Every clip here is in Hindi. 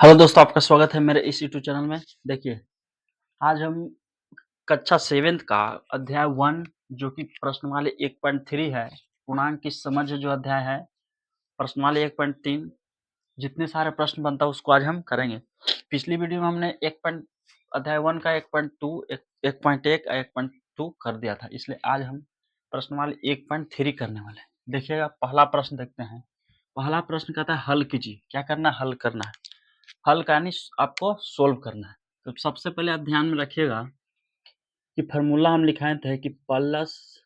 हेलो दोस्तों, आपका स्वागत है मेरे इस यूट्यूब चैनल में। देखिए, आज हम कक्षा 7th का अध्याय 1 जो कि प्रश्नमाली 1.3 है, पूर्णांक की समझ जो अध्याय है, प्रश्नमाली 1.3 जितने सारे प्रश्न बनता है उसको आज हम करेंगे। पिछली वीडियो में हमने अध्याय 1 का 1.2, 1.1 और 1.2 कर दिया था, इसलिए आज हम प्रश्नमाली 1.3 करने वाले हैं। देखिएगा, पहला प्रश्न देखते हैं। पहला प्रश्न कहता है हल कीजिए। क्या करना है? हल करना है। हल का यानी आपको सोल्व करना है। तो सबसे पहले आप ध्यान में रखिएगा कि फॉर्मूला हम लिखाए थे कि प्लस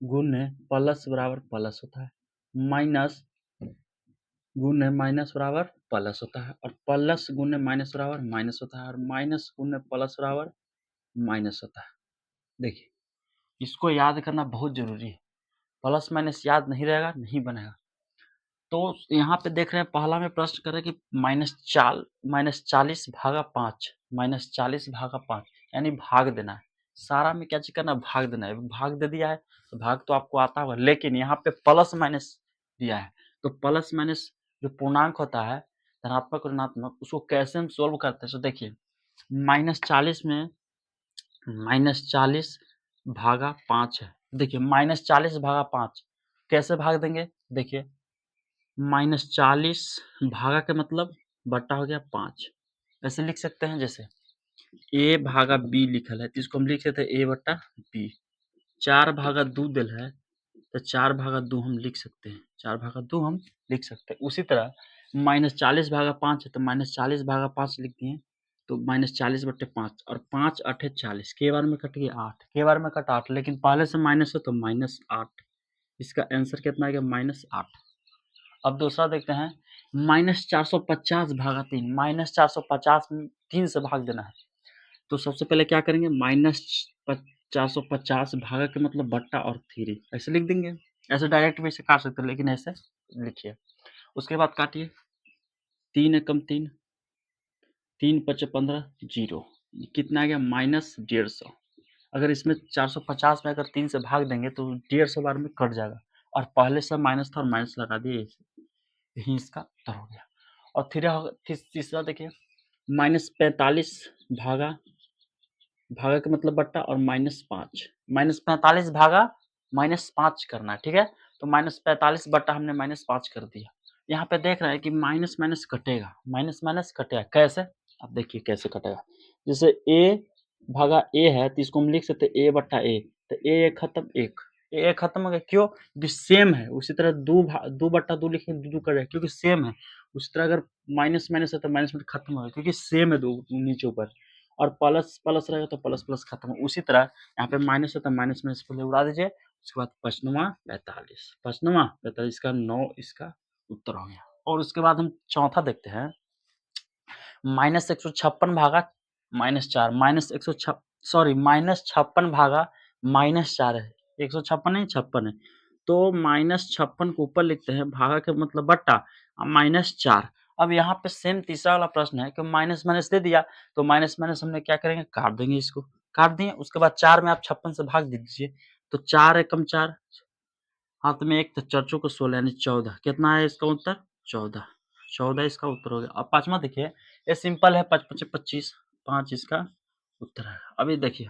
गुने प्लस बराबर प्लस होता है, माइनस गुने माइनस बराबर प्लस होता है, और प्लस गुने माइनस बराबर माइनस होता है, और माइनस गुने प्लस बराबर माइनस होता है। देखिए, इसको याद करना बहुत जरूरी है। प्लस माइनस याद नहीं रहेगा, नहीं बनेगा। तो यहाँ पे देख रहे हैं, पहला में प्रश्न कर रहे हैं कि -40 भागा 5, -40 भागा 5 यानी भाग देना है। सारा में क्या चीज करना है? भाग देना है। भाग दे दिया है तो भाग तो आपको आता होगा, लेकिन यहाँ पे प्लस माइनस दिया है, तो प्लस माइनस जो पूर्णांक होता है, धनात्मक और ऋणात्मक, उसको कैसे हम सोल्व करते हैं। तो देखिए, -40 में -40 भागा 5 है। देखिए, -40 भागा 5 कैसे भाग देंगे? देखिए, -40 भागा का मतलब बटा हो गया 5। ऐसे लिख सकते हैं, जैसे a भागा b लिखल है तो इसको हम लिख सकते हैं a बटा b। 4 भागा 2 दिल है तो 4 भागा 2 हम लिख सकते हैं, 4 भागा 2 हम लिख सकते हैं। उसी तरह -40 भागा 5 है तो -40 भागा 5 लिख दिए, तो -40 बटे 5, और 5 8 40, के बार में कट गया 8, के बार में कट 8, लेकिन पहले से माइनस है तो -8। इसका आंसर कितना आ गया? -8। अब दूसरा देखते हैं, -450 भागा 3, -450 में 3 से भाग देना है। तो सबसे पहले क्या करेंगे? -450 भागा के मतलब बट्टा और 3 ऐसे लिख देंगे। ऐसे डायरेक्ट भी इसे काट सकते हैं, लेकिन ऐसे लिखिए। उसके बाद काटिए, 3 एकम 3, 3 पचे 15, 0। कितना आ गया? -150। अगर इसमें 450 में अगर 3 से भाग देंगे तो 150 बार में कट जाएगा, और पहले से माइनस था और माइनस लगा दिए, यही इसका उत्तर हो गया। और तीसरा देखिए, -45 भागा भागा का मतलब बट्टा और -5, -45 भागा -5 करना है, ठीक है। तो -45 बट्टा हमने -5 कर दिया। यहाँ पे देख रहे हैं कि माइनस माइनस कटेगा, माइनस माइनस कटेगा। कैसे? अब देखिए कैसे कटेगा। जैसे a भागा a है तो इसको हम लिख सकते हैं a बट्टा a, तो a खत्म, a खत्म हो गया। क्यों? क्योंकि सेम है। उसी तरह 2 बट्टा 2 लिखेंगे, 2 कर जाएगा, क्योंकि सेम है। उसी तरह अगर माइनस माइनस है तो माइनस में खत्म होगा, क्योंकि सेम है, 2 नीचे ऊपर, और प्लस प्लस रहेगा तो प्लस प्लस खत्म। उसी तरह यहाँ पे माइनस है तो माइनस माइनस पहले उड़ा दीजिए। उसके बाद 5 45 का 9 इसका उत्तर हो गया। और उसके बाद हम चौथा देखते हैं, -156 भागा -4, -56 भागा -4 है। 156 नहीं, 56 है। तो -56 को ऊपर लिखते हैं, भागा के मतलब बट्टा, -4। अब यहाँ पे सेम तीसरा वाला प्रश्न है कि माइनस माइनस दे दिया, तो माइनस माइनस हमने क्या करेंगे? काट देंगे, इसको काट दिए। उसके बाद 4 में आप 56 से भाग दीजिए, तो 4 एकम 4, हाथ में 1 तो 4 चौको 16 यानी 14। कितना है इसका उत्तर? 14। 14 इसका उत्तर हो गया। अब पांचवा देखिए, ये सिंपल है, 5 पचे 25, 5 इसका उत्तर है। अभी देखिए,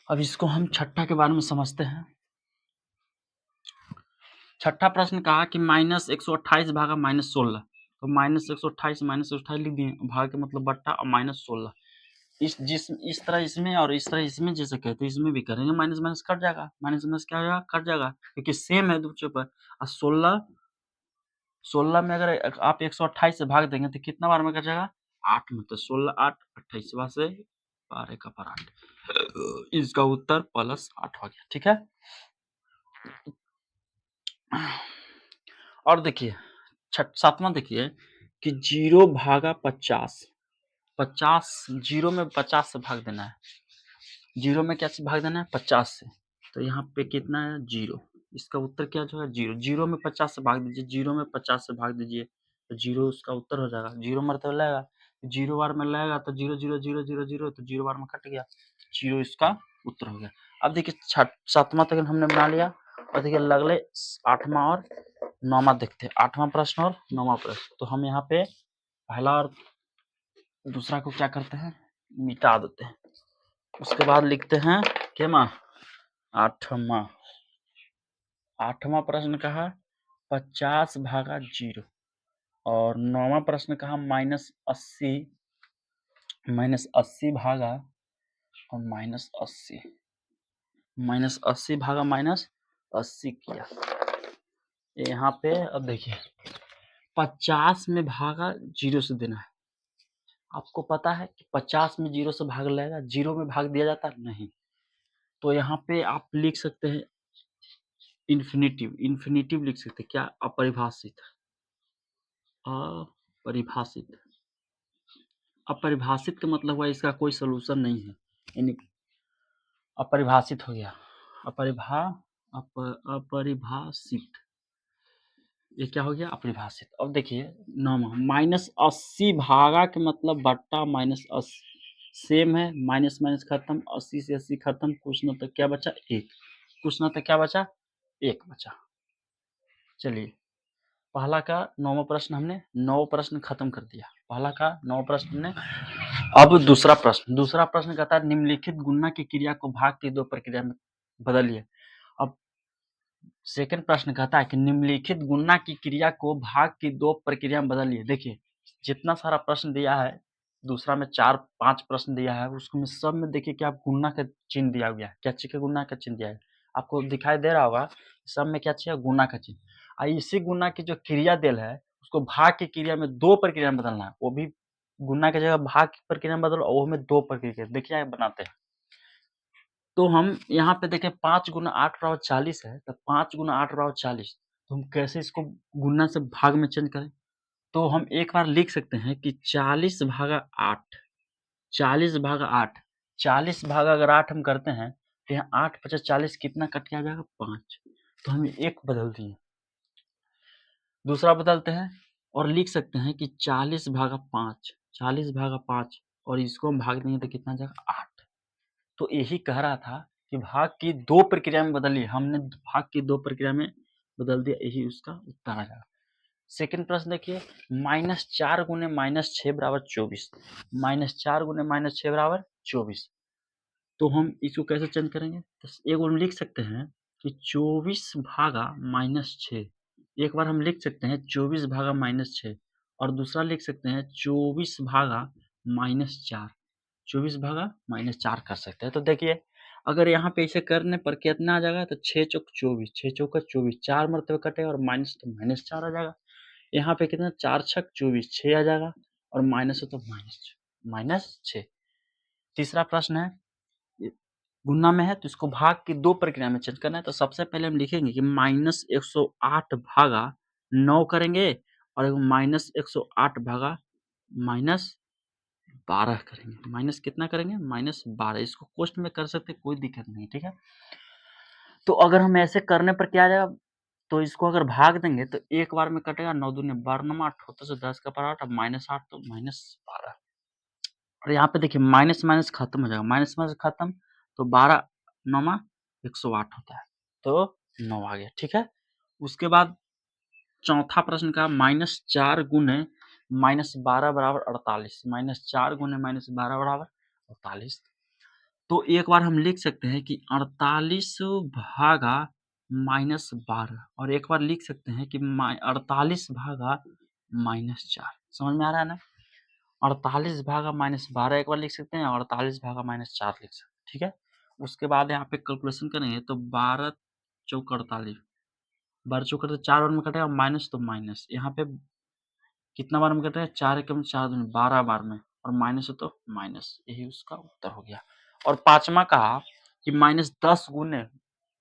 अब इसको हम छठा के बारे में समझते हैं। छठा प्रश्न कहा कि -128 भागा -16, तो -128 लिख दिए, भाग के मतलब बट्टा और -16। इस तरह इसमें और इस तरह इसमें जैसे कहते हैं, इसमें भी करेंगे, माइनस माइनस कट जाएगा, माइनस माइनस क्या हो जाएगा? कट जाएगा, क्योंकि सेम है दूसरे पर। और 16 में अगर आप 128 से भाग देंगे तो कितना बार में कट जाएगा? 8 में। तो 16 8 28 से 12 का पर 8, इसका उत्तर +8 हो गया, ठीक है। और देखिए, सातवां देखिए कि 0 भागा 50, 0 में 50 से भाग देना है। 0 में क्या से भाग देना है? 50 से। तो यहाँ पे कितना है? 0। इसका उत्तर क्या जो है? 0। 0 में 50 से भाग दीजिए, 0 में 50 से भाग दीजिए, तो 0 उसका उत्तर हो जाएगा। 0 मरतबा लगेगा, 0 बार में लगेगा तो 0 0 0 0 0, तो 0 बार में कट गया, 0 इसका उत्तर हो गया। अब देखिए, सातवां तक हमने बना लिया, और देखिए अगले 8वां और 9वां देखते हैं। 8वां प्रश्न और 9वां प्रश्न, तो हम यहाँ पे पहला और दूसरा को क्या करते हैं, मिटा देते हैं। उसके बाद लिखते हैं केमा 8वां। 8वां प्रश्न कहा 50 भागा 0 और 9वां प्रश्न कहा -80 भागा और -80 भागा -80 किया। यहाँ पे अब देखिए 50 में भागा 0 से देना है। आपको पता है कि 50 में 0 से भाग लगेगा, 0 में भाग दिया जाता है नहीं। तो यहाँ पे आप लिख सकते हैं इन्फिनिटिव लिख सकते हैं। क्या? अपरिभाषित। अपरिभाषित का मतलब हुआ इसका कोई सोल्यूशन नहीं है, यानी अपरिभाषित हो गया। अपरिभाषित, ये क्या हो गया? अपरिभाषित। अब देखिए 9वां -80 भागा के मतलब बट्टा -80 सेम है, माइनस माइनस खत्म, 80 से 80 खत्म, कुछ न तो क्या बचा? 1। कुछ न तो क्या बचा? 1 बचा। चलिए पहला का 9वां प्रश्न हमने 9 प्रश्न खत्म कर दिया। पहला का 9 प्रश्न ने। अब दूसरा प्रश्न कहता है निम्नलिखित गुणा की क्रिया को भाग की 2 प्रक्रिया में बदलिए। अब सेकंड प्रश्न कहता है कि निम्नलिखित गुणा की क्रिया को भाग की 2 प्रक्रिया में बदलिए। देखिए जितना सारा प्रश्न दिया है, दूसरा में 4-5 प्रश्न दिया है, उसको में सब में देखिए क्या गुणा का चिन्ह दिया गया है। क्या चीज का गुणा का चिन्ह दिया है? आपको दिखाई दे रहा होगा, सब में क्या चाहिए? गुणा का चिन्ह। इसी गुणा की जो क्रिया देल है उसको भाग की क्रिया में 2 प्रक्रिया में बदलना है। वो भी गुणा की जगह भाग की प्रक्रिया में बदलो, और वो में 2 प्रक्रिया। देखिए बनाते हैं तो हम यहाँ पे देखें 5 गुना 8 बराबर 40 है, तो 5 गुना 8 बराबर 40। तो हम कैसे इसको गुना से भाग में चेंज करें? तो हम एक बार लिख सकते हैं कि 40 भागा 8, 40 भागा 8, 40 भागा अगर 8 हम करते हैं तो यहाँ 8 × 50 40 कितना कट के आ जाएगा? 5। तो हम 1 बदल दिए। दूसरा बदलते हैं और लिख सकते हैं कि 40 भागा 5, 40 भागा 5 और इसको हम भाग देंगे तो कितना जाएगा? 8। तो यही कह रहा था कि भाग की 2 प्रक्रिया में बदलिए। हमने भाग की 2 प्रक्रिया में बदल दिया, यही उसका उत्तर आ जाएगा। सेकंड प्रश्न देखिए -4 गुने -6 बराबर 24। -4 गुने -6 बराबर 24। तो हम इसको कैसे चेंज करेंगे? तो एक बार हम लिख सकते हैं कि 24 भागा -6। एक बार हम लिख सकते हैं 24 भागा -6 और दूसरा लिख सकते हैं 24 भागा -4। 24 भागा -4 कर सकते हैं। तो देखिए अगर यहाँ पे इसे करने पर कितना आ जाएगा? तो 6 चौक 24, 6 चौका 24, 4 मरतबे कटेगा और माइनस तो -4 आ जाएगा। यहाँ पे कितना? 4 छक 24, 6 आ जाएगा और माइनस हो तो -6। तीसरा प्रश्न है गुणा में है तो इसको भाग की 2 प्रक्रिया में चेंज करना है। तो सबसे पहले हम लिखेंगे कि -108 भागा 9 करेंगे और -108 भागा -12 करेंगे। माइनस कितना करेंगे? -12। इसको क्वेश्चन में कर सकते, कोई दिक्कत नहीं, ठीक है। तो अगर हम ऐसे करने पर क्या आ जाएगा? तो इसको अगर भाग देंगे तो एक बार में कटेगा, 9 दूनी 12, 8 होता से 10 का पावर 8, अब -8 तो -12। और यहाँ पे देखिए माइनस माइनस खत्म हो जाएगा, माइनस माइनस खत्म तो 12 9 108 होता है, तो 9 आ गया, ठीक है। उसके बाद चौथा प्रश्न का -4 गुने -12 बराबर 48। -4 गुने -12 बराबर 48। तो एक बार हम लिख सकते हैं कि 48 भागा -12 और एक बार लिख सकते हैं कि 48 भागा -4। समझ में आ रहा है ना? 48 भागा -12 एक बार लिख सकते हैं और 48 भागा -4 लिख सकते हैं, ठीक है। उसके बाद यहाँ पे कैलकुलेशन करेंगे तो 12 चौक 48, 12 चौक 4 बार में कटेगा, माइनस तो माइनस, यहाँ पे कितना बार में कटेगा? 4 एकम 4 दूनी 12 बार में, और माइनस हो तो माइनस, यही उसका उत्तर हो गया। और पांचवा कहा कि -10 गुने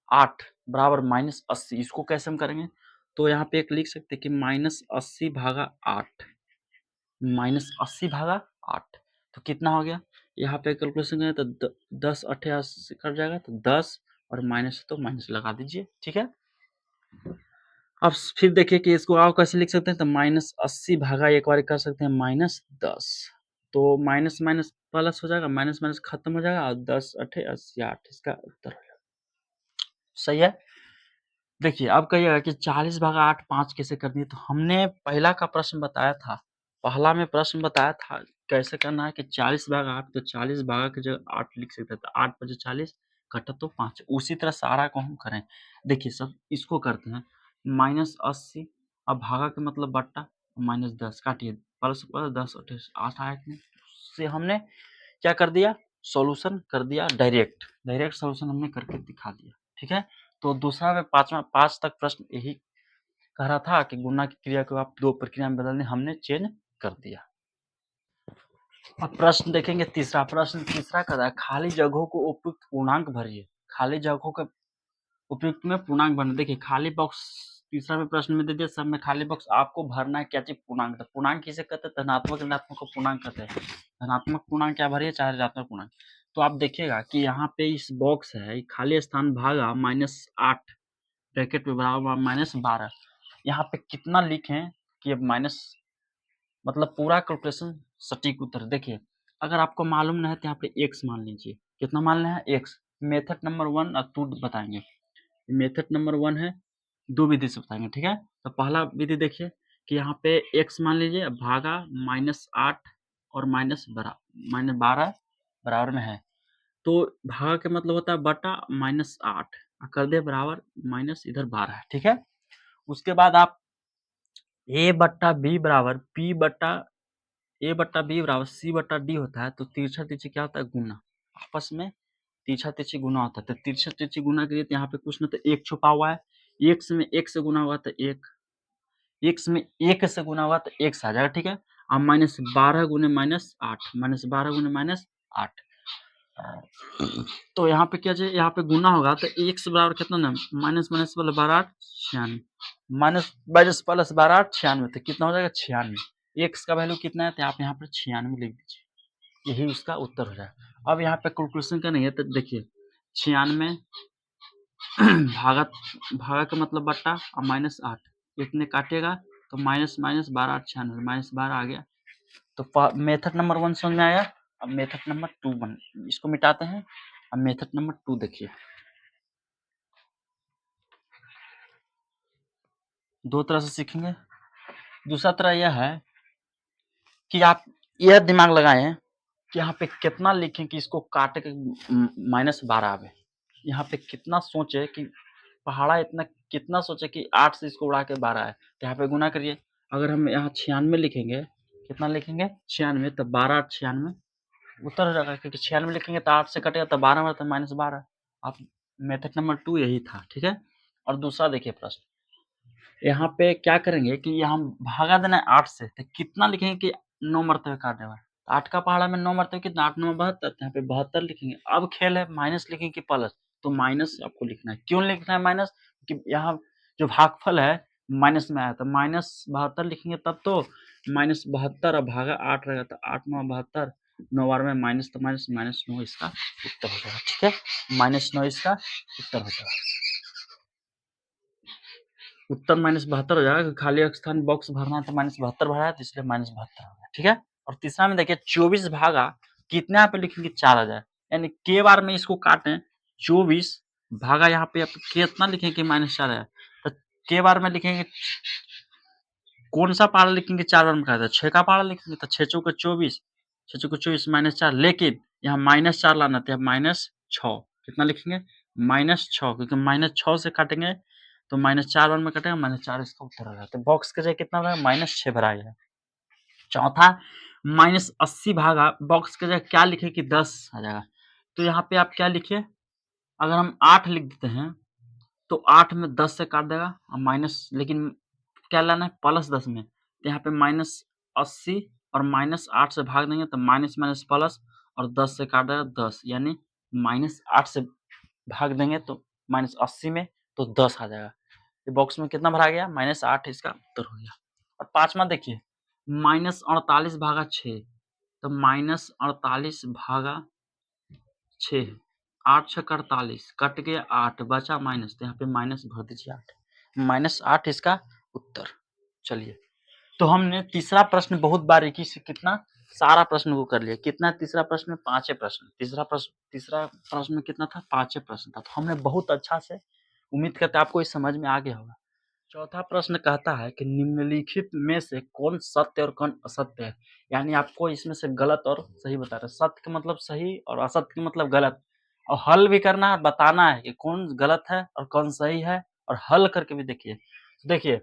8 बराबर -80। इसको कैसे हम करेंगे? तो यहाँ पे एक लिख सकते हैं कि -80 भागा 8, -80 भागा 8 तो कितना हो गया? यहाँ पे कैलकुलेशन करें तो 10 8 80 कट जाएगा, तो 10 और माइनस तो माइनस लगा दीजिए, ठीक है। अब फिर देखिए कि इसको आप कैसे लिख सकते हैं, तो -80 भागा एक बार कर सकते हैं -10, तो माइनस माइनस प्लस हो जाएगा, माइनस माइनस खत्म हो जाएगा और 10 8 80 8 इसका उत्तर हो जाएगा। सही है। देखिए अब कहिएगा कि 40 भागा 8 5 कैसे करनी है। तो हमने पहला का प्रश्न बताया था पहला में प्रश्न बताया था कैसे करना है कि 40 भागा 8, तो 40 भागा की जगह 8 लिख सकते थे, 8 × 40 घटा तो 5। उसी तरह सारा को हम करें। देखिए सब इसको करते हैं -80, अब भागा के मतलब बट्टा, -10 काटिए, प्लस प्लस 10 8 आया कि नहीं, उससे हमने क्या कर दिया, सॉल्यूशन कर दिया, डायरेक्ट सॉल्यूशन हमने करके दिखा दिया। ठीक है, तो दूसरा में 5 तक प्रश्न यही कह रहा था कि गुणा की क्रिया को आप 2 प्रक्रिया में बदलने, हमने चेंज कर दिया। अब प्रश्न देखेंगे तीसरा कर रहा है खाली जगहों को उपयुक्त पूर्णांक भरिए। खाली जगहों के उपयुक्त में पूर्णांक भरना। देखिए खाली बॉक्स तीसरा में प्रश्न में दे दिया, सब में खाली बॉक्स आपको भरना है। क्या चीज, पूर्णांक। पूर्णांक किसे कहते हैं, धनात्मक ऋणात्मक को पूर्णांक कहते हैं। धनात्मक पूर्णांक क्या भरिए, चाहे ऋणात्मक पूर्णांक। तो आप देखिएगा कि यहाँ पे इस बॉक्स है खाली स्थान भागा -8 ब्रैकेट में बराबर -12। यहाँ पे कितना लिखें कि अब माइनस मतलब पूरा कैलकुलेशन सटीक उत्तर। देखिए अगर आपको मालूम नहीं है तो यहाँ पे x मान लीजिए। कितना मान लेना है, x। मेथड नंबर 1 और 2 बताएंगे। मेथड नंबर 1 है, 2 विधि से बताएंगे। ठीक है, तो पहला विधि देखिए कि यहाँ पे x मान लीजिए भागा -8 और -12 बराबर में है। तो भागा के मतलब होता है बटा -8 कर दे बराबर माइनस इधर 12। ठीक है, उसके बाद आप a बट्टा b बराबर p बट्टा a बट्टा बी बराबर सी बट्टा डी होता है। तो तिरछा तिरछी क्या होता है, गुना। आपस में तिरछा तिरछी गुना होता है। तो तिरछा तिरछी गुना के लिए यहाँ पे कुछ ना तो एक छुपा हुआ है। एक्स में एक से गुना हुआ तो एक, एक्स में एक से गुना हुआ तो एक्स आ जाएगा। ठीक है, अब -12 गुने -8, -12 गुने -8। तो यहाँ पे क्या चाहिए, यहाँ पे गुना होगा तो एक्स बराबर कितना ना, माइनस माइनस वाला 12 96, माइनस माइनस प्लस 12 96, तो कितना हो जाएगा 96। एक्स का वैल्यू कितना है तो आप यहाँ पर 96 लिख दीजिए, यही उसका उत्तर हो जाएगा। अब यहाँ पे कैलकुलेशन का नहीं है तो देखिए 96 भागा भागा का मतलब बट्टा और -8 इतने काटेगा तो माइनस माइनस 12 96, -12 आ गया। तो मेथड नंबर 1 समझ में आया। अब मेथड नंबर 2 बन, इसको मिटाते हैं। अब मेथड नंबर 2 देखिए, दो तरह से सीखेंगे। दूसरा तरह यह है कि आप यह दिमाग लगाएं कि यहाँ पे कितना लिखें कि इसको काट के -12 आवे। यहाँ पे कितना सोचे कि पहाड़ा इतना, कितना सोचे कि 8 से इसको उड़ा के 12 है, तो यहाँ पे गुना करिए। अगर हम यहाँ 96 लिखेंगे, कितना लिखेंगे 96, तो 12 96 उत्तर हो जाएगा, क्योंकि 96 लिखेंगे तो 8 से कटेगा तो 12 में, तो -12। आप मेथड नंबर 2 यही था। ठीक है, और दूसरा देखिए प्रश्न, यहाँ पे क्या करेंगे कि यहाँ भागा देना है 8 से, तो कितना लिखेंगे कि 9 मरतबे काटने वाला। 8 का पहाड़ा में 9 मरतबे कितना, 8 9 72, तो यहाँ पे 72 लिखेंगे। अब खेल है माइनस लिखेंगे कि प्लस, तो माइनस आपको लिखना है। क्यों लिखना है माइनस, कि यहाँ जो भागफल है माइनस में आया, तो -72 लिखेंगे तब तो -72 और भागा 8 रहेगा, तो 8 9 72, 9 बार में माइनस, तो -9 इसका उत्तर हो जाएगा। ठीक है, -9 इसका उत्तर हो जाएगा। उत्तर -72 हो जाएगा, खाली स्थान बॉक्स भरना है तो -72 भरा है, तो इसलिए -72 हो गया। ठीक है, और तीसरा में देखिए 24 भागा कितने यहाँ पे लिखेंगे 4000, यानी के बार में इसको काटें 24 भागा यहाँ पे आप कितना लिखेंगे -4000, तो के बार में लिखेंगे कौन सा पहाड़ा लिखेंगे 4 बार में काटा, 6 का पहाड़ा लिखेंगे, तो 6 चौके 24, 6 चौके 24 -4, लेकिन यहाँ -4 लाना था, -6 कितना लिखेंगे -6, क्योंकि -6 से काटेंगे तो -4 बार में कटेगा, -4 इसका उत्तर हो जाता है। बॉक्स के जगह कितना भरा, -6 भरा गया। चौथा -80 भागा बॉक्स के जगह क्या लिखे कि 10 आ जाएगा, तो यहाँ पे आप क्या लिखिए, अगर हम 8 लिख देते हैं तो 8 में 10 से काट देगा और माइनस, लेकिन क्या लाना है +10 में, तो यहाँ पे -80 और -8 से भाग देंगे तो माइनस माइनस प्लस, और 10 से काट देगा 10, यानी -8 से भाग देंगे तो -80 में तो 10 आ जाएगा। ये बॉक्स में कितना भरा गया, -8 इसका उत्तर हो गया। और पांचवा देखिए -48 भागा 6, तो -48 भागा 6, 8 6 48, कट गया 8 बचा माइनस, तो यहाँ पे माइनस भर दीजिए 8, -8 इसका उत्तर। चलिए, तो हमने तीसरा प्रश्न बहुत बारीकी से कितना सारा प्रश्न को कर लिया। कितना तीसरा प्रश्न में 5 प्रश्न, तीसरा प्रश्न में कितना था 5 प्रश्न था। तो हमने बहुत अच्छा से, उम्मीद करते हैं आपको ये समझ में आ गया होगा। चौथा प्रश्न कहता है कि निम्नलिखित में से कौन सत्य और कौन असत्य है, यानी आपको इसमें से गलत और सही बता रहे हैं। सत्य का मतलब सही और असत्य का मतलब गलत, और हल भी करना है और बताना है कि कौन गलत है और कौन सही है, और हल करके भी देखिए। देखिए,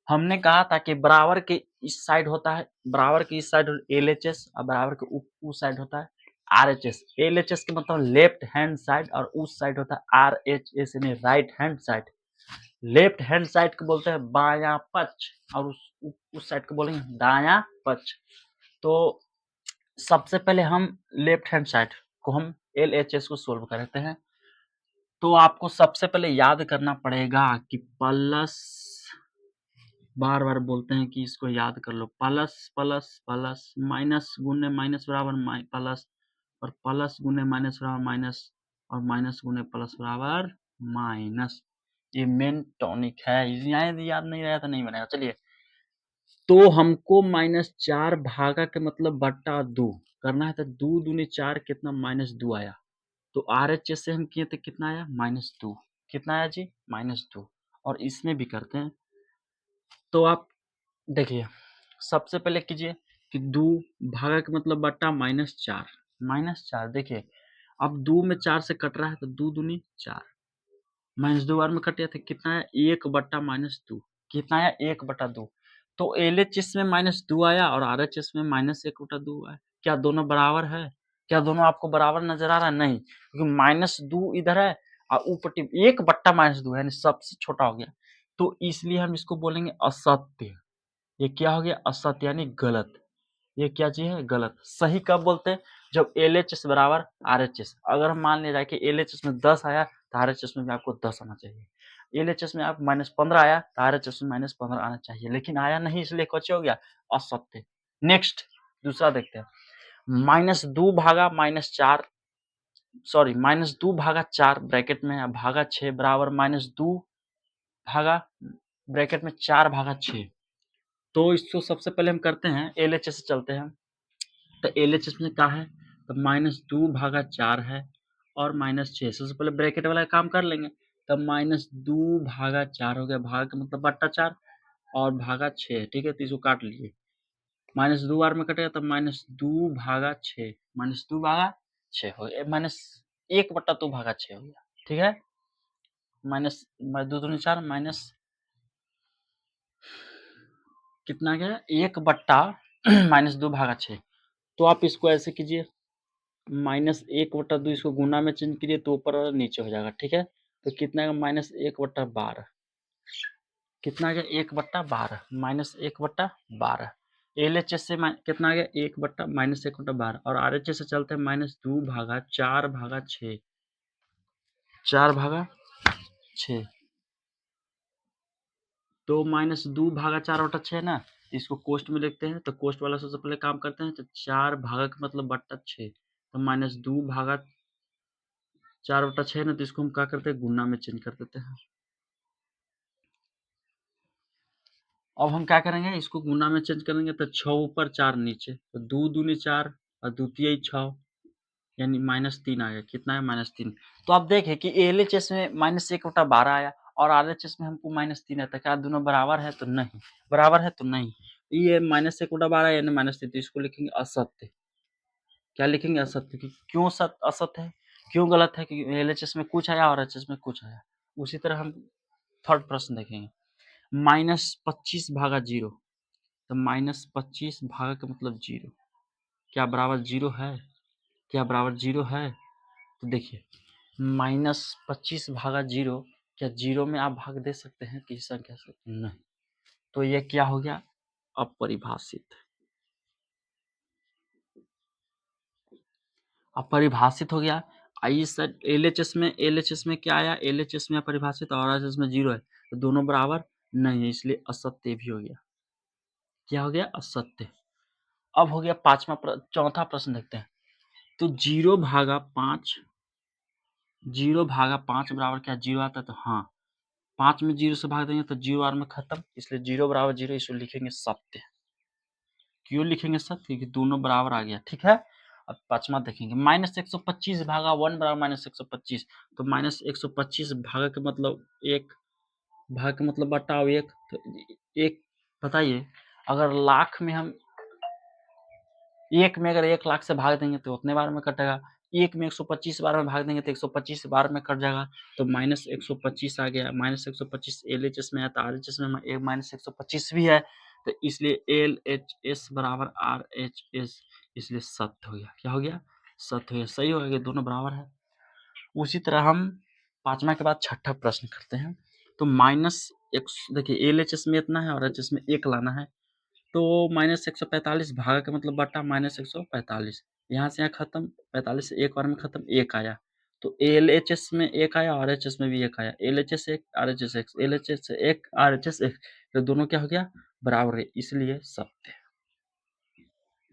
हमने कहा था कि बराबर के इस साइड होता है, बराबर के इस साइड LHS और बराबर के उस साइड होता है RHS। LHS का मतलब लेफ्ट हैंड साइड और उस साइड होता है RHS यानी right hand side. Left hand side को बोलते हैं बायां पक्ष और उस साइड को बोलेंगे दायां पक्ष। तो सबसे पहले हम लेफ्ट हैंड साइड को हम LHS को सोल्व करते हैं। तो आपको सबसे पहले याद करना पड़ेगा कि प्लस, बार बार बोलते हैं कि इसको याद कर लो, प्लस प्लस प्लस, माइनस गुने माइनस बराबर प्लस, और प्लस गुने माइनस बराबर माइनस, और माइनस गुने प्लस बराबर माइनस। ये मेन टॉनिक है, यदि याद नहीं रहा तो नहीं बनेगा। चलिए, तो हमको -4 भागा के मतलब बट्टा 2 करना है, तो 2 दूनी 4 कितना -2 आया। तो RHS से हम किए थे कितना आया -2, कितना आया जी -2। और इसमें भी करते हैं, तो आप देखिए सबसे पहले कीजिए कि 2 भागा के मतलब बट्टा -4, देखिए अब 2 में 4 से कट रहा है तो 2 दूनी 4, -2 बार में कट गया था, कितना है 1 बट्टा -2, कितना आया 1 बटा 2। तो LHS में -2 आया और RHS में -1 बटा 2 आया। क्या दोनों बराबर है? क्या दोनों आपको बराबर नजर आ रहा है? नहीं, क्योंकि -2 इधर है और ऊपर 1 बट्टा -2 यानी सबसे छोटा हो गया, तो इसलिए हम इसको बोलेंगे असत्य। ये क्या हो गया? असत्य यानी गलत। ये क्या चीज है? गलत। सही कब बोलते हैं? जब LHS बराबर RHS। अगर हम मान लिया जाए कि LHS में 10 आया तो RHS में भी आपको 10 आना चाहिए। LHS में आप -15 आया तो RHS में -15 आना चाहिए, लेकिन आया नहीं, इसलिए क्या हो गया? असत्य। नेक्स्ट दूसरा देखते हैं, -2 भागा -4, सॉरी -2 भागा 4 ब्रैकेट में भागा 6 बराबर -2 भागा ब्रैकेट में 4 भागा 6। तो इसको सबसे पहले हम करते हैं LHS से चलते हैं, तो LHS में क्या है? तो -2 भागा 4 है और -6। सबसे पहले ब्रैकेट वाला काम कर लेंगे, तब -2 भागा 4 हो गया, भागा का मतलब बट्टा 4 और भागा 6, ठीक है, तो इसको काट लीजिए, -2 बार में कटेगा, तब -2 भागा 6, -2 भागा 6 हो गया, -1 बट्टा 2 भागा 6 हो गया, ठीक है। माइनस 2 दूनी 4 माइनस कितना गया? 1 बट्टा -2 भागा 6। तो आप इसको ऐसे कीजिए, -1 बट्टा 2 इसको गुना में चेंज कीजिए तो ऊपर और नीचे हो जाएगा, ठीक है। तो कितना आएगा? -1 बट्टा 12, कितना आ गया? 1 बट्टा 12, -1 बट्टा 12। LHS से कितना आ गया? 1 बट्टा -1 बट्टा 12, और RHS से चलते हैं -2 भागा 4 भागा 6, 4 भागा 6, तो -2 भागा 4 बटा 6 ना, इसको कोष्ट में लिखते हैं, तो कोष्ट वाला सबसे पहले काम करते हैं, तो 4 भागा का मतलब बट्टा 6, तो -2 भागा 4 बटा 6 ना, तो इसको हम क्या करते हैं? गुना में चेंज कर देते हैं। अब हम क्या करेंगे? इसको गुना में चेंज करेंगे, तो 6 ऊपर 4 नीचे, तो 2 दूनी 4 और द्वितीय 6, यानी -3 आ गया, कितना है? -3। तो आप देखें कि LHS में -1 बटा 12 आया और RHS में हमको -3 आता है, क्या दोनों बराबर है? तो नहीं, बराबर है तो नहीं, ये -1 बटा 12 यानी -3, तो इसको लिखेंगे असत्य। क्या लिखेंगे? असत्य। क्यों असत्य है, क्यों गलत है? क्योंकि LHS में कुछ आया और RHS में कुछ आया। उसी तरह हम थर्ड प्रश्न देखेंगे, -25 भागा 0, तो -25 भागा का मतलब 0, क्या बराबर 0 है? क्या बराबर 0 है? तो देखिए, -25 भागा 0, क्या 0 में आप भाग दे सकते हैं किसी संख्या से? नहीं, तो ये क्या हो गया? अपरिभाषित। अपरिभाषित हो गया। इस LHS में क्या आया? LHS में अपरिभाषित और RHS में 0 है, तो दोनों बराबर नहीं है, इसलिए असत्य भी हो गया। क्या हो गया? असत्य। अब हो गया चौथा प्रश्न देखते हैं, तो 0 भागा 5, 0 भागा 5 बराबर क्या 0 आता है? तो हाँ, 5 में 0 से भाग देंगे तो 0 बार में खत्म, इसलिए 0 बराबर 0, इसको लिखेंगे सत्य। क्यों लिखेंगे सत्य? क्योंकि दोनों बराबर आ गया, ठीक है। अब पांचवा देखेंगे, -125 भागा 1 बराबर -125, तो -125 भागा के मतलब 1, भाग का मतलब बटाओ 1, तो एक बताइए, अगर लाख में हम 1 में अगर 1 लाख से भाग देंगे तो उतने बार में कटेगा, 1 में 125 बार में भाग देंगे तो 125 बार में कट जाएगा, तो माइनस 125 आ गया, माइनस 125 LHS में है तो RHS में माइनस 125 भी है, तो इसलिए LHS बराबर RHS, इसलिए सत्य हो गया। क्या हो गया? सत्य हो गया। सही हो गया, दोनों बराबर है। उसी तरह हम 5वां के बाद 6ठा प्रश्न करते हैं। तो माइनस एक, देखिए LHS में इतना है और RHS में 1 लाना है, तो माइनस 145 भागा का मतलब बटा माइनस 145, यहाँ से यहाँ खत्म, 45 से एक बार में खत्म, 1 आया, तो LHS में 1 आया और RHS में भी 1 आया, LHS 1 RHS 1, LHS 1 RHS 1, तो दोनों क्या हो गया? बराबर है, इसलिए सत्य।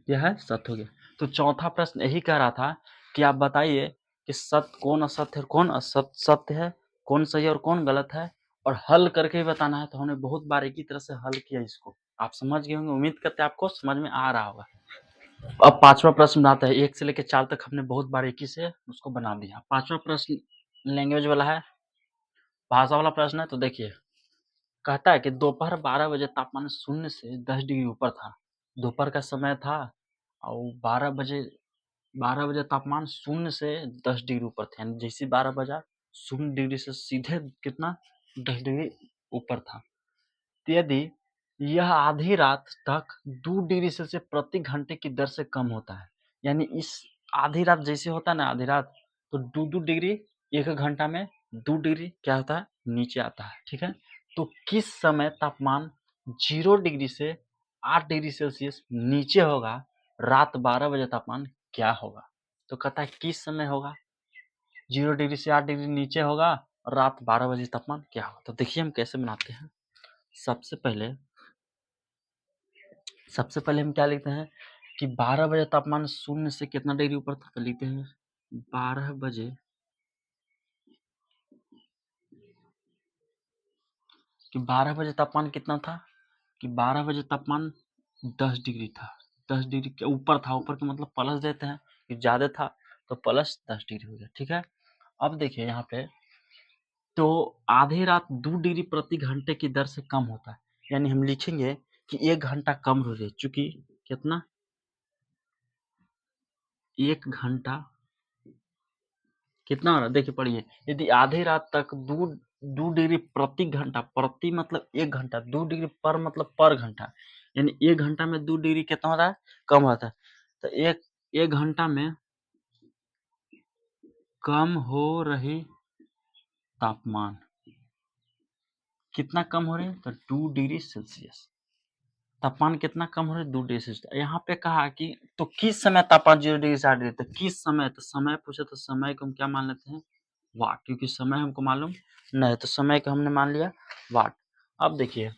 यह है सत्य हो गया। तो चौथा प्रश्न यही कह रहा था कि आप बताइए कि सत्य कौन असत्य है, कौन असत्य सत्य है, कौन सही और कौन गलत है, और हल करके ही बताना है। तो हमने बहुत बारीकी तरह से हल किया इसको, आप समझ गए होंगे, उम्मीद करते हैं आपको समझ में आ रहा होगा। अब 5वां प्रश्न बनाते हैं, 1 से लेकर 4 तक हमने बहुत बारीकी से उसको बना दिया। 5वां प्रश्न लैंग्वेज वाला है, भाषा वाला प्रश्न है। तो देखिए, कहता है कि दोपहर 12 बजे तापमान 0 से 10 डिग्री ऊपर था। दोपहर का समय था और 12 बजे तापमान 0 से 10 डिग्री ऊपर था, यानी जैसे 12 बजा 0 डिग्री से सीधे कितना 10 डिग्री ऊपर था। तो यदि यह आधी रात तक 2 डिग्री सेल्सियस प्रति घंटे की दर से कम होता है, यानी इस आधी रात जैसे होता है ना, आधी रात तो 2 डिग्री 1 घंटा में 2 डिग्री क्या होता है? नीचे आता है। ठीक है, तो किस समय तापमान 0 डिग्री से 8 डिग्री सेल्सियस नीचे होगा, रात 12 बजे तापमान क्या होगा? तो कहता है किस समय होगा, 0 डिग्री से 8 डिग्री नीचे होगा और रात 12 बजे तापमान क्या होगा। तो देखिए हम कैसे बनाते हैं। सबसे पहले हम क्या लिखते हैं कि 12 बजे तापमान 0 से कितना डिग्री ऊपर था, तो लिखते हैं 12 बजे कि 12 बजे तापमान कितना था, कि 12 बजे तापमान 10 डिग्री था, 10 डिग्री के ऊपर था, ऊपर का मतलब प्लस देते हैं, कि ज़्यादा था तो प्लस 10 डिग्री हो गया। ठीक है, अब देखिए यहाँ पे, तो आधी रात 2 डिग्री प्रति घंटे की दर से कम होता है, यानी हम लिखेंगे कि 1 घंटा कम हो रही है, चूंकि कितना 1 घंटा कितना हो रहा है, देखिए पढ़िए, यदि आधी रात तक 2 डिग्री प्रति घंटा, प्रति मतलब 1 घंटा, 2 डिग्री पर मतलब पर घंटा, यानी 1 घंटा में 2 डिग्री कितना हो रहा है? कम होता है। तो एक घंटा में कम हो रही तापमान कितना कम हो रही है? तो 2 डिग्री सेल्सियस। तापमान कितना कम हो रहा है? 2 डिग्री सेल्सियस। यहाँ पे कहा कि तो किस समय तापमान 0 डिग्री से 8 डिग्री, तो किस समय, तो समय पूछे तो समय को हम क्या मान लेते हैं? वाट, क्योंकि समय हमको मालूम नहीं, तो समय को हमने मान लिया वाट। अब देखिए,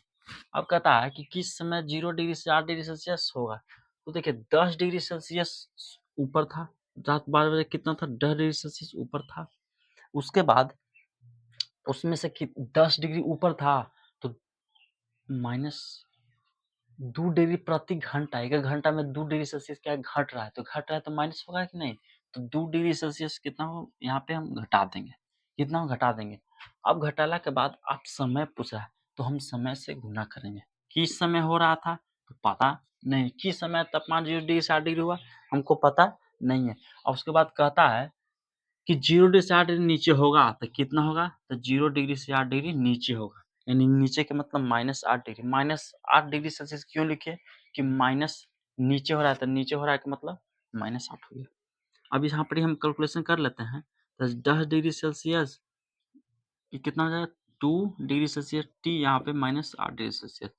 अब कहता है कि किस समय 0 डिग्री से 8 डिग्री सेल्सियस होगा, तो देखिए 10 डिग्री सेल्सियस ऊपर था, रात 12 बजे कितना था? 10 डिग्री सेल्सियस ऊपर था। उसके बाद उसमें से 10 डिग्री ऊपर था तो माइनस 2 डिग्री प्रति घंटा, 1 घंटा में 2 डिग्री सेल्सियस क्या घट रहा है, तो घट रहा है तो माइनस होगा कि नहीं? तो 2 डिग्री सेल्सियस कितना हो, यहाँ पे हम घटा देंगे, कितना घटा देंगे। अब घटाला के बाद आप समय पूछ रहा है, तो हम समय से गुना करेंगे। किस समय हो रहा था तो पता नहीं, किस समय तापमान 0 डिग्री से 8 डिग्री हुआ हमको पता नहीं है। और उसके बाद कहता है कि 0 डिग्री से 8 डिग्री नीचे होगा तो कितना होगा, तो 0 डिग्री से 8 डिग्री नीचे होगा, यानी नीचे के मतलब -8 डिग्री। -8 डिग्री सेल्सियस क्यों लिखे, कि माइनस नीचे हो रहा है, तो नीचे हो रहा है का मतलब -8 हो गया। अब यहाँ पर हम कैलकुलेशन कर लेते हैं, तो 10 डिग्री सेल्सियस ये कितना हो जाएगा, 2 डिग्री सेल्सियस टी, यहाँ पे -8 डिग्री सेल्सियस।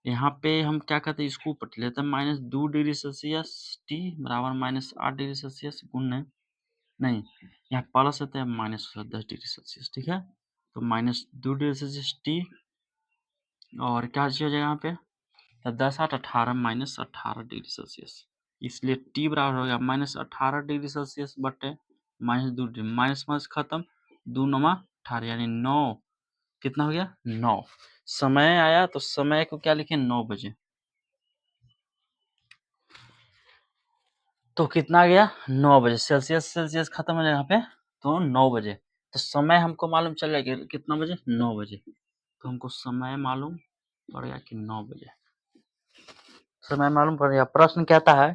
यहाँ पे हम क्या करते हैं, इसको ऊपर लेते हैं, -2 डिग्री सेल्सियस टी बराबर -8 डिग्री सेल्सियस गुण नहीं, यहाँ प्लस होता है माइनस 10 डिग्री सेल्सियस। ठीक है, तो -2 डिग्री सेल्सियस टी, और क्या चीज हो जाएगा यहाँ पे, तो 10 8 18 -18 डिग्री सेल्सियस, इसलिए टी बराबर हो गया -18 डिग्री सेल्सियस बटे -2 डिग्री, माइनस माइनस खत्म, 2 9 18, यानी 9, कितना हो गया 9। समय आया तो समय को क्या लिखे, 9 बजे, तो कितना आ गया 9 बजे, सेल्सियस सेल्सियस खत्म हो जाएगा यहाँ पे, तो 9 बजे। तो समय हमको मालूम चल जाएगा कितना बजे, 9 बजे। तो हमको समय मालूम पड़ गया कि 9 बजे समय मालूम पड़ गया। प्रश्न कहता है,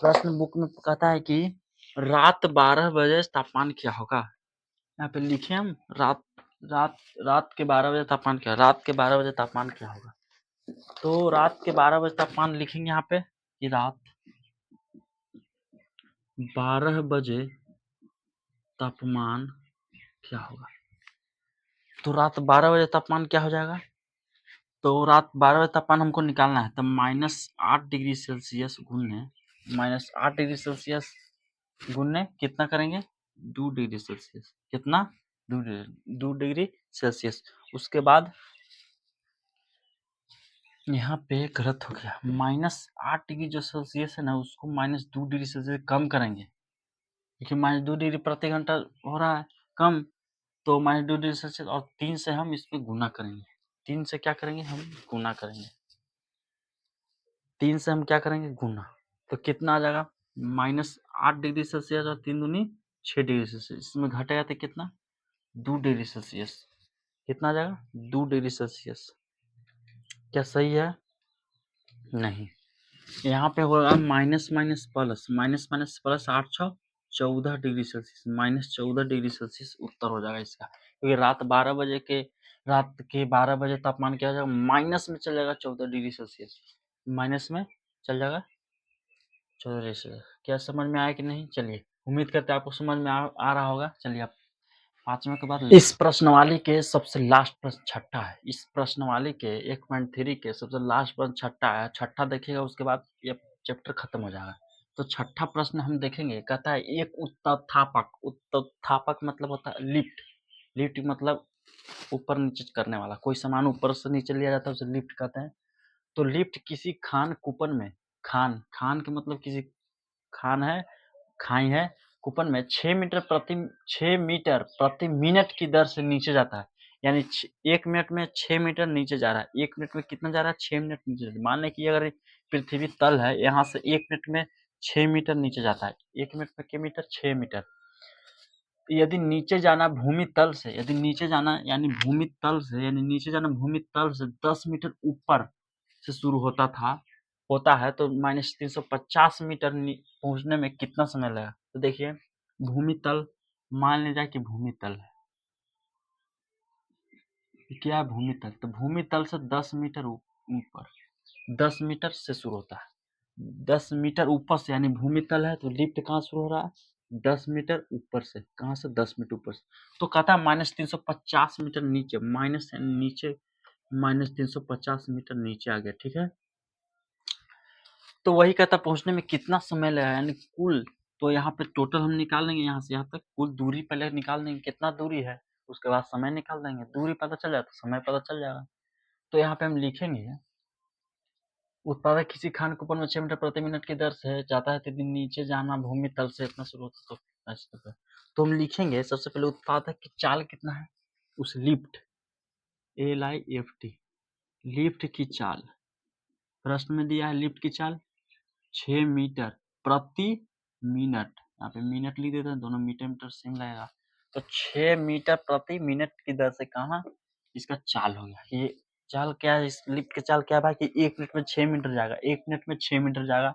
प्रश्न बुक में कहता है कि रात 12 बजे तापमान क्या होगा। यहाँ पे लिखे हम रात के 12 बजे तापमान क्या, रात के 12 बजे तापमान क्या होगा। तो रात के 12 बजे तापमान लिखेंगे यहाँ पे कि रात 12 बजे तापमान क्या होगा। तो रात 12 बजे तापमान क्या हो जाएगा, तो रात 12 बजे तापमान हमको निकालना है। तो -8 डिग्री सेल्सियस गुने -8 डिग्री सेल्सियस गुने कितना करेंगे, 2 डिग्री सेल्सियस। कितना, 2 डिग्री सेल्सियस। उसके बाद यहाँ पे गलत हो गया, -8 डिग्री जो सेल्सियस है ना, उसको -2 डिग्री सेल्सियस कम करेंगे, क्योंकि -2 डिग्री प्रति घंटा हो रहा है कम। तो -2 डिग्री सेल्सियस और 3 से हम इस पे गुना करेंगे। 3 से क्या करेंगे, हम गुना करेंगे। 3 से हम क्या करेंगे, गुना। तो कितना आ जाएगा, -8 डिग्री सेल्सियस और 3 दूनी 6 डिग्री सेल्सियस। इसमें घटेगा तो कितना, 2 डिग्री सेल्सियस। कितना आ जाएगा, 2 डिग्री सेल्सियस। क्या सही है, नहीं। यहाँ पे होगा minus minus plus, minus minus plus 8 6 14 degree Celsius, -14 degree Celsius उत्तर हो जाएगा इसका। क्योंकि रात 12 बजे के, रात के 12 बजे तापमान क्या हो जाएगा, माइनस में चल जाएगा 14 डिग्री सेल्सियस, माइनस में चल जाएगा 14 डिग्री सेल्सियस। क्या समझ में आया कि नहीं। चलिए, उम्मीद करते हैं आपको समझ में आ रहा होगा। चलिए आप 5वें के बाद इस प्रश्नवाली के सबसे लास्ट प्रश्न छठा है। इस प्रश्नवाली के 1.3 के सबसे लास्ट प्रश्न छठा है। छठा देखिएगा, उसके बाद ये चैप्टर खत्म हो जाएगा। तो छठा प्रश्न हम देखेंगे, कहता है एक उत्तथापक, उत्तथापक मतलब होता है लिफ्ट, लिफ्ट मतलब ऊपर नीचे करने वाला, कोई सामान ऊपर से नीचे लिया जाता है उसे लिफ्ट कहते हैं। तो लिफ्ट किसी खान कूपन में, खान, खान के मतलब किसी खान है, खाई है, कूपन में 6 मीटर प्रति मिनट की दर से नीचे जाता है। यानी 1 मिनट में 6 मीटर नीचे जा रहा है। 1 मिनट में कितना जा रहा है, 6 मिनट नीचे जा रहा है। मान लें कि अगर पृथ्वी तल है, यहाँ से 1 मिनट में 6 मीटर नीचे जाता है। 1 मिनट में क्या मीटर, 6 मीटर। यदि नीचे जाना भूमि तल से, यदि नीचे जाना यानी भूमि तल से, यानी नीचे जाना भूमि तल से 10 मीटर ऊपर से शुरू होता है, तो -350 मीटर पहुंचने में कितना समय लगा। तो देखिए, भूमि तल, मान लीजिए कि भूमि तल है, क्या है भूमि तल। तो भूमि तल से 10 मीटर ऊपर, 10 मीटर से शुरू होता है, 10 मीटर ऊपर से, यानी भूमि तल है तो लिफ्ट कहाँ शुरू हो रहा है, 10 मीटर ऊपर से। कहाँ से, 10 मीटर ऊपर से। तो कहता है -350 मीटर नीचे, माइनस नीचे, -350 मीटर नीचे आ गया, ठीक है। तो वही कहता पहुंचने में कितना समय लगा, यानी कुल। तो यहाँ पे टोटल हम निकाल लेंगे, यहाँ से यहाँ तक कुल दूरी पहले निकाल देंगे, कितना दूरी है, उसके बाद समय निकाल देंगे। दूरी पता चल जाए तो समय पता चल जाएगा। तो यहाँ पे हम लिखेंगे, उत्पादक किसी खान कूपन में 6 मीटर प्रति मिनट की दर से जाता है, तो नीचे जाना भूमि तल से इतना शुरू होता है। तो हम लिखेंगे सबसे पहले उत्पादक की चाल कितना है, उस लिफ्ट, LIFT, लिफ्ट की चाल। प्रश्न में दिया है लिफ्ट की चाल 6 मीटर प्रति मिनट, यहाँ पे मिनट लिख देते हैं, दोनों मीटर मीटर सेम लगेगा। तो 6 मीटर प्रति मिनट की दर से कहाँ, इसका चाल हो गया। ये चाल क्या है, इस लिफ्ट की चाल क्या है भाई, कि 1 मिनट में 6 मीटर जाएगा, 1 मिनट में 6 मीटर जाएगा।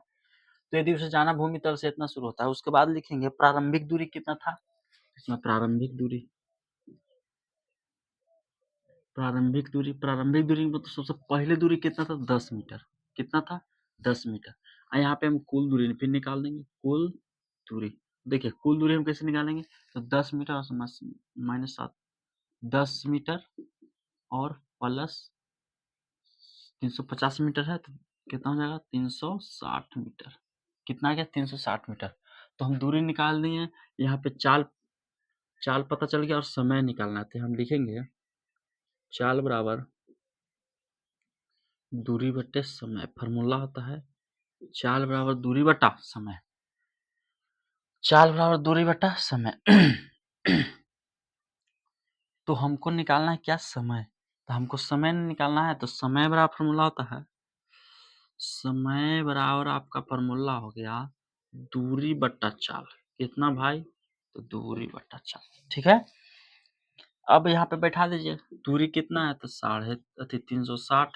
तो यदि उसे जाना भूमि तल से इतना शुरू होता है, उसके बाद लिखेंगे प्रारंभिक दूरी कितना था। इसमें प्रारंभिक दूरी में तो सबसे पहले दूरी कितना था, 10 मीटर। कितना था, 10 मीटर। और यहाँ पे हम कुल दूरी फिर निकाल देंगे, कुल दूरी। देखिए कुल दूरी हम कैसे निकालेंगे, तो 10 मीटर और -7, 10 मीटर और प्लस 350 मीटर है, तो कितना हो जाएगा, 360 मीटर। कितना आ गया, 360 मीटर। तो हम दूरी निकाल दिए, यहाँ पे चाल पता चल गया और समय निकालना है। तो हम लिखेंगे चाल बराबर दूरी बटे समय। फार्मूला होता है चाल बराबर दूरी बटा समय, चाल बराबर दूरी बटा समय। तो हमको निकालना है क्या, समय। तो हमको समय निकालना है, तो समय बराबर फार्मूला होता है, समय बराबर आपका फार्मूला हो गया दूरी बटा चाल। कितना भाई, तो दूरी बटा चाल, ठीक है। अब यहाँ पे बैठा दीजिए, दूरी कितना है तो 360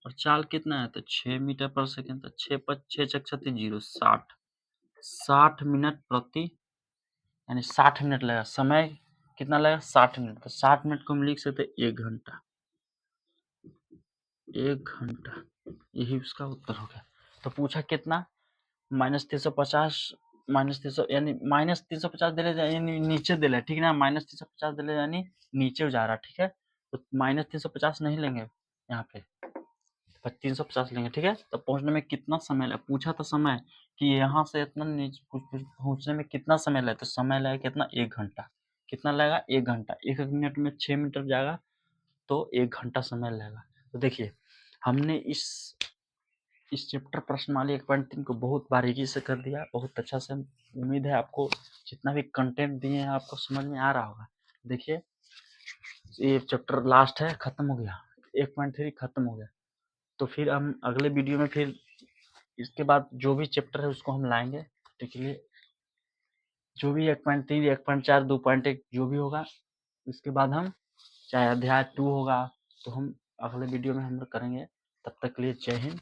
और चाल कितना है तो 6 मीटर पर सेकंड, तो 6 × 6 = 60, 60 मिनट प्रति, यानी 60 मिनट लगेगा। समय कितना लगेगा 60 मिनट, तो 60 मिनट को हम लिख सकते हैं 1 घंटा, 1 घंटा, यही उसका उत्तर हो गया। तो पूछा कितना, -350 -300 यानी -350 दे रहे यानी नीचे दे रहे, ठीक है ना, -350 दे रहे यानी नीचे जा रहा, ठीक है, तो -350 नहीं लेंगे यहाँ पे, 350 लेंगे, ठीक है। तो पहुंचने में कितना समय लगा, पूछा था समय कि यहाँ से इतना नीचे पहुंचने में कितना समय लगेगा, तो समय लगेगा कितना 1 घंटा, कितना लगेगा 1 घंटा, 1 मिनट में 6 मीटर जाएगा तो 1 घंटा समय लगेगा। तो देखिए हमने इस चैप्टर प्रश्नमाली 1.3 को बहुत बारीकी से कर दिया, बहुत अच्छा से। उम्मीद है आपको जितना भी कंटेंट दिए हैं आपको समझ में आ रहा होगा। देखिए ये चैप्टर लास्ट है, खत्म हो गया, 1.3 खत्म हो गया। तो फिर हम अगले वीडियो में फिर इसके बाद जो भी चैप्टर है उसको हम लाएंगे, देखिए लिए जो भी 1.3 1.4 2.1 जो भी होगा, इसके बाद हम चाहे अध्याय 2 होगा तो हम अगले वीडियो में हम लोग करेंगे। तब तक के लिए जय हिंद।